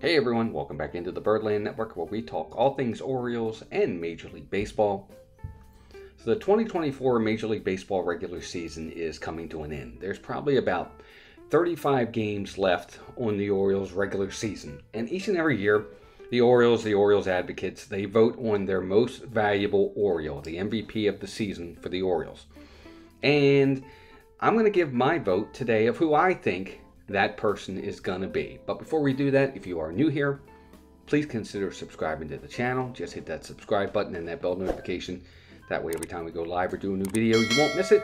Hey everyone, welcome back into the Birdland Network where we talk all things Orioles and Major League Baseball. So the 2024 Major League Baseball regular season is coming to an end. There's probably about 35 games left on the Orioles regular season. And each and every year, the Orioles advocates, they vote on their most valuable Oriole, the MVP of the season for the Orioles. And I'm going to give my vote today of who I think that person is going to be. But before we do that, if you are new here, please consider subscribing to the channel. Just hit that subscribe button and that bell notification. That way every time we go live or do a new video, you won't miss it.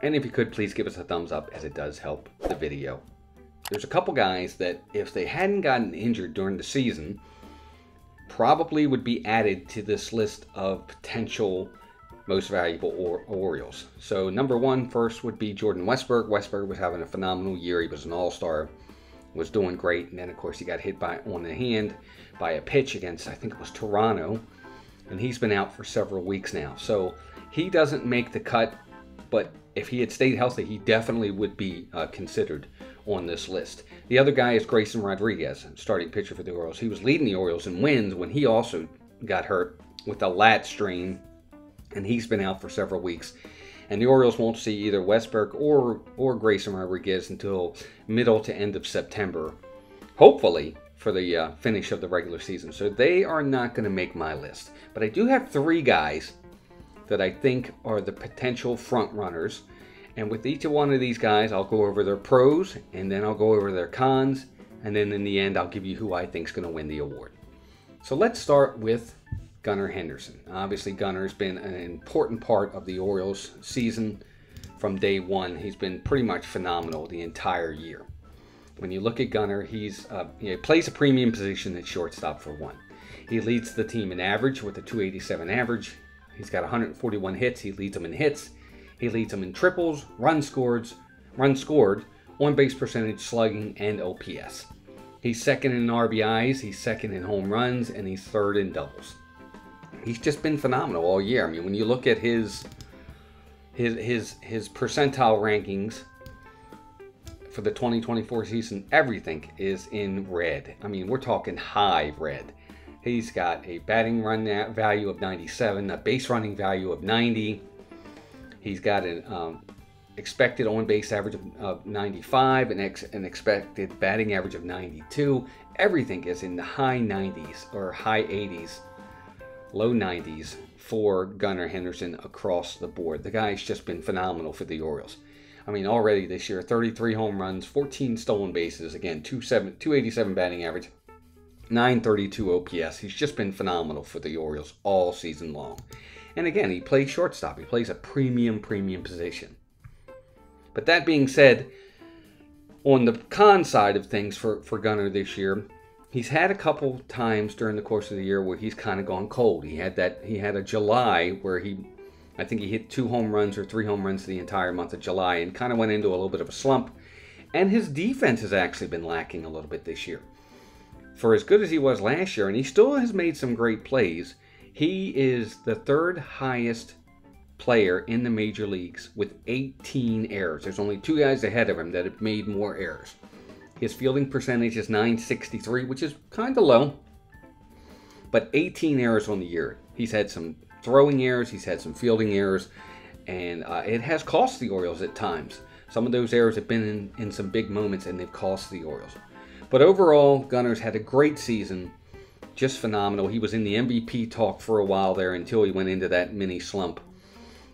And if you could, please give us a thumbs up, as it does help the video. There's a couple guys that, if they hadn't gotten injured during the season, probably would be added to this list of potential most valuable Orioles. So number one first would be Jordan Westburg. Westburg was having a phenomenal year. He was an all-star, was doing great, and then of course he got hit on the hand by a pitch against, I think it was Toronto, and he's been out for several weeks now. So he doesn't make the cut, but if he had stayed healthy, he definitely would be considered on this list. The other guy is Grayson Rodriguez, starting pitcher for the Orioles. He was leading the Orioles in wins when he also got hurt with a lat strain, and he's been out for several weeks. And the Orioles won't see either Westburg or Grayson Rodriguez until middle to end of September, hopefully for the finish of the regular season. So they are not going to make my list. But I do have three guys that I think are the potential front runners. And with each one of these guys, I'll go over their pros, and then I'll go over their cons, and then in the end, I'll give you who I think is going to win the award. So let's start with Gunnar Henderson. Obviously, Gunnar's been an important part of the Orioles season from day one. He's been pretty much phenomenal the entire year. When you look at Gunnar, he plays a premium position at shortstop for one. He leads the team in average with a .287 average. He's got 141 hits. He leads them in hits. He leads them in triples, runs scored, on-base percentage, slugging, and OPS. He's second in RBIs. He's second in home runs, and he's third in doubles. He's just been phenomenal all year. I mean, when you look at his percentile rankings for the 2024 season, everything is in red. I mean, we're talking high red. He's got a batting run value of 97, a base running value of 90. He's got an expected on-base average of 95, an expected batting average of 92. Everything is in the high 90s or high 80s. Low 90s for Gunnar Henderson across the board. The guy's just been phenomenal for the Orioles. I mean, already this year, 33 home runs, 14 stolen bases, again, 287 batting average, 932 OPS. He's just been phenomenal for the Orioles all season long. And again, he plays shortstop. He plays a premium position. But that being said, on the con side of things for Gunnar this year, he's had a couple times during the course of the year where he's kind of gone cold. He had a July where I think he hit 2 home runs or 3 home runs the entire month of July and kind of went into a little bit of a slump. And his defense has actually been lacking a little bit this year. For as good as he was last year, and he still has made some great plays, he is the third highest player in the major leagues with 18 errors. There's only 2 guys ahead of him that have made more errors. His fielding percentage is .963, which is kind of low, but 18 errors on the year. He's had some throwing errors, he's had some fielding errors, and it has cost the Orioles at times. Some of those errors have been in some big moments, and they've cost the Orioles. But overall, Gunnar's had a great season, just phenomenal. He was in the MVP talk for a while there until he went into that mini slump.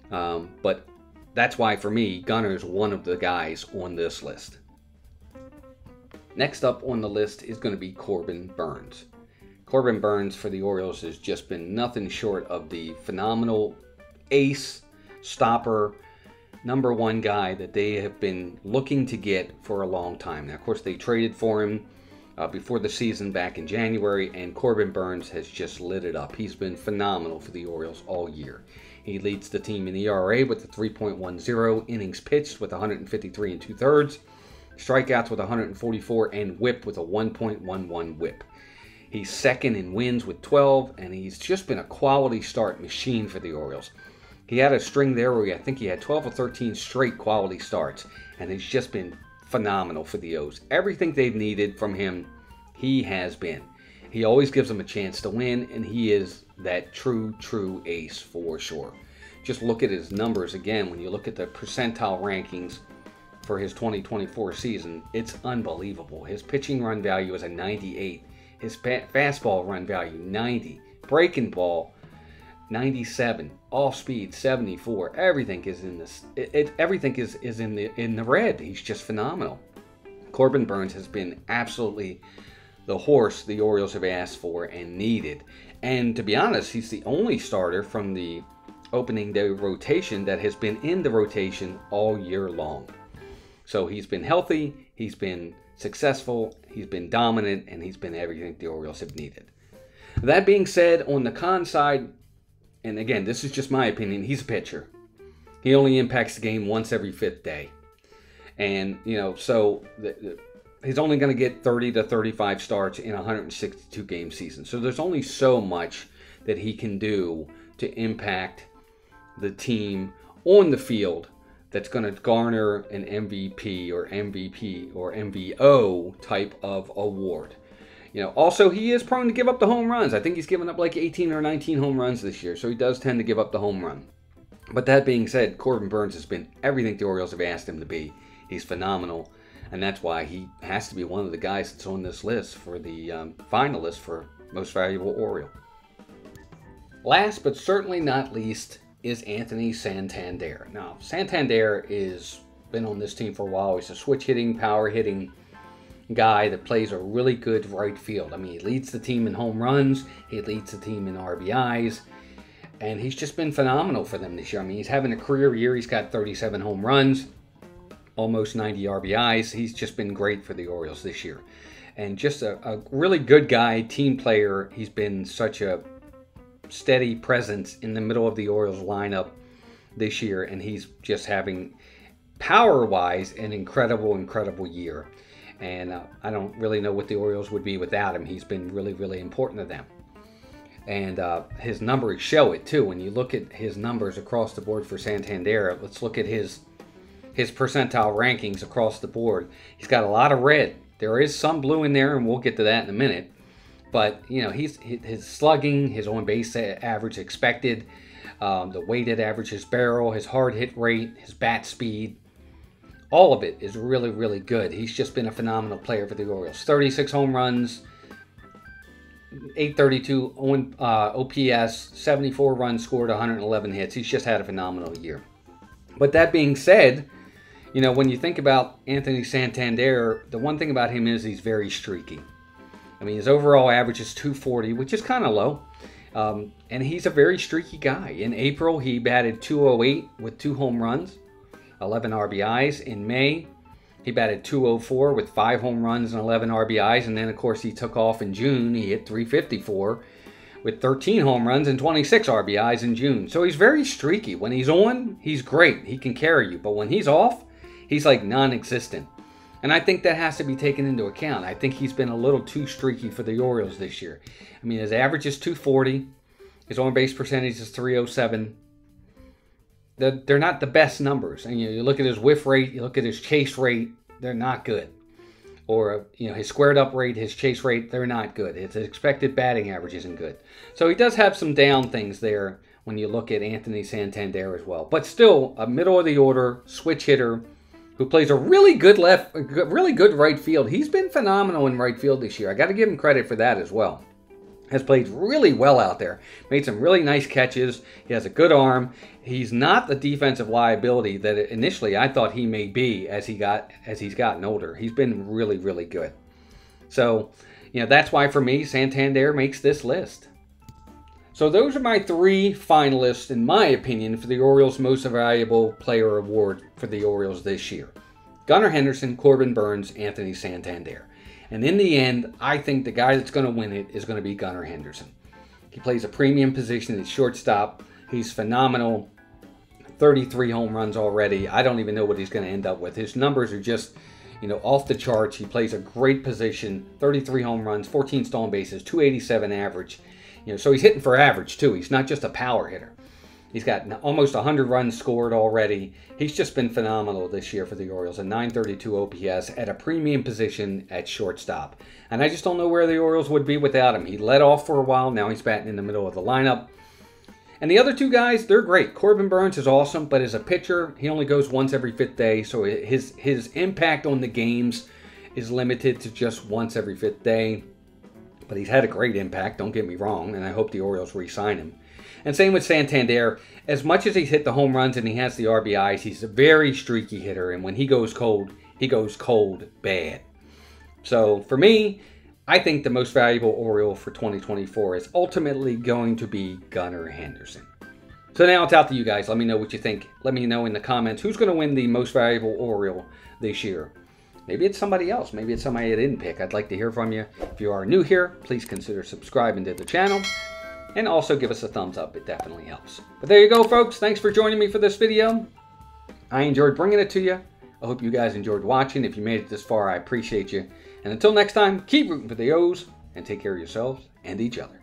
But that's why, for me, Gunnar's one of the guys on this list. Next up on the list is going to be Corbin Burnes. Corbin Burnes for the Orioles has just been nothing short of the phenomenal ace, stopper, #1 guy that they have been looking to get for a long time. Now, of course, they traded for him before the season back in January, and Corbin Burnes has just lit it up. He's been phenomenal for the Orioles all year. He leads the team in ERA with a 3.10, innings pitched with 153 2/3. Strikeouts with 144, and whip with a 1.11 whip. He's second in wins with 12, and he's just been a quality start machine for the Orioles. He had a string there where I think he had 12 or 13 straight quality starts, and he's just been phenomenal for the O's. Everything they've needed from him, He has been. He always gives them a chance to win, and he is that true ace for sure. Just look at his numbers again. When you look at the percentile rankings for his 2024 season, it's unbelievable. His pitching run value is a 98. His fastball run value, 90. Breaking ball, 97. Off speed, 74. Everything is in this. Everything is in the red. He's just phenomenal. Corbin Burnes has been absolutely the horse the Orioles have asked for and needed. And to be honest, he's the only starter from the opening day rotation that has been in the rotation all year long. So he's been healthy, he's been successful, he's been dominant, and he's been everything the Orioles have needed. That being said, on the con side, and again, this is just my opinion, he's a pitcher. He only impacts the game once every 5th day. And, so he's only going to get 30 to 35 starts in a 162-game season. So there's only so much that he can do to impact the team on the field that's going to garner an MVP or MVO type of award. Also, he is prone to give up the home runs. I think he's given up like 18 or 19 home runs this year, so he does tend to give up the home run. But that being said, Corbin Burnes has been everything the Orioles have asked him to be. He's phenomenal, and that's why he has to be one of the guys that's on this list for the finalists for Most Valuable Oriole. Last but certainly not least is Anthony Santander. Now, Santander is been on this team for a while. He's a switch-hitting, power-hitting guy that plays a really good right field. I mean, he leads the team in home runs. He leads the team in RBIs. And he's just been phenomenal for them this year. I mean, he's having a career year. He's got 37 home runs, almost 90 RBIs. He's just been great for the Orioles this year. And just a really good guy, team player. He's been such a steady presence in the middle of the Orioles lineup this year. And he's just having, power-wise, an incredible year. And I don't really know what the Orioles would be without him. He's been really important to them. And his numbers show it too. When you look at his numbers across the board for Santander, let's look at his percentile rankings across the board. He's got a lot of red. There is some blue in there, and we'll get to that in a minute. But, his slugging, his on-base average expected, the weighted average, his barrel, his hard hit rate, his bat speed, all of it is really good. He's just been a phenomenal player for the Orioles. 36 home runs, 832 on OPS, 74 runs scored, 111 hits. He's just had a phenomenal year. But that being said, when you think about Anthony Santander, the one thing about him is he's very streaky. I mean, his overall average is 240, which is kind of low. And he's a very streaky guy. In April, he batted 208 with 2 home runs, 11 RBIs. In May, he batted 204 with 5 home runs and 11 RBIs. And then, of course, he took off in June. He hit 354 with 13 home runs and 26 RBIs in June. So he's very streaky. When he's on, he's great. He can carry you. But when he's off, he's like non-existent. And I think that has to be taken into account. I think he's been a little too streaky for the Orioles this year. I mean, his average is 240. His on-base percentage is 307. They're not the best numbers. And you look at his whiff rate, you look at his chase rate, they're not good. Or, his squared up rate, his chase rate, they're not good. His expected batting average isn't good. So he does have some down things there when you look at Anthony Santander as well. But still, a middle of the order switch hitter who plays a really good right field. He's been phenomenal in right field this year. I got to give him credit for that as well. Has played really well out there. Made some really nice catches. He has a good arm. He's not the defensive liability that initially I thought he may be as he's gotten older. He's been really good. So, that's why for me, Santander makes this list. So those are my 3 finalists, in my opinion, for the Orioles' Most Valuable Player Award for the Orioles this year. Gunnar Henderson, Corbin Burnes, Anthony Santander. And in the end, I think the guy that's going to win it is going to be Gunnar Henderson. He plays a premium position at shortstop. He's phenomenal. 33 home runs already. I don't even know what he's going to end up with. His numbers are just, off the charts. He plays a great position. 33 home runs, 14 stolen bases, 287 average. So he's hitting for average too. He's not just a power hitter. He's got almost 100 runs scored already. He's just been phenomenal this year for the Orioles. A 932 OPS at a premium position at shortstop. And I just don't know where the Orioles would be without him. He led off for a while. Now he's batting in the middle of the lineup. And the other two guys, they're great. Corbin Burnes is awesome, but as a pitcher, he only goes once every 5th day. So his impact on the games is limited to just once every 5th day. But he's had a great impact, don't get me wrong, and I hope the Orioles re-sign him. And same with Santander. As much as he's hit the home runs and he has the RBIs, he's a very streaky hitter. And when he goes cold bad. So for me, I think the most valuable Oriole for 2024 is ultimately going to be Gunnar Henderson. So now it's out to you guys. Let me know what you think. Let me know in the comments who's going to win the most valuable Oriole this year. Maybe it's somebody else. Maybe it's somebody I didn't pick. I'd like to hear from you. If you are new here, please consider subscribing to the channel. And also give us a thumbs up. It definitely helps. But there you go, folks. Thanks for joining me for this video. I enjoyed bringing it to you. I hope you guys enjoyed watching. If you made it this far, I appreciate you. And until next time, keep rooting for the O's and take care of yourselves and each other.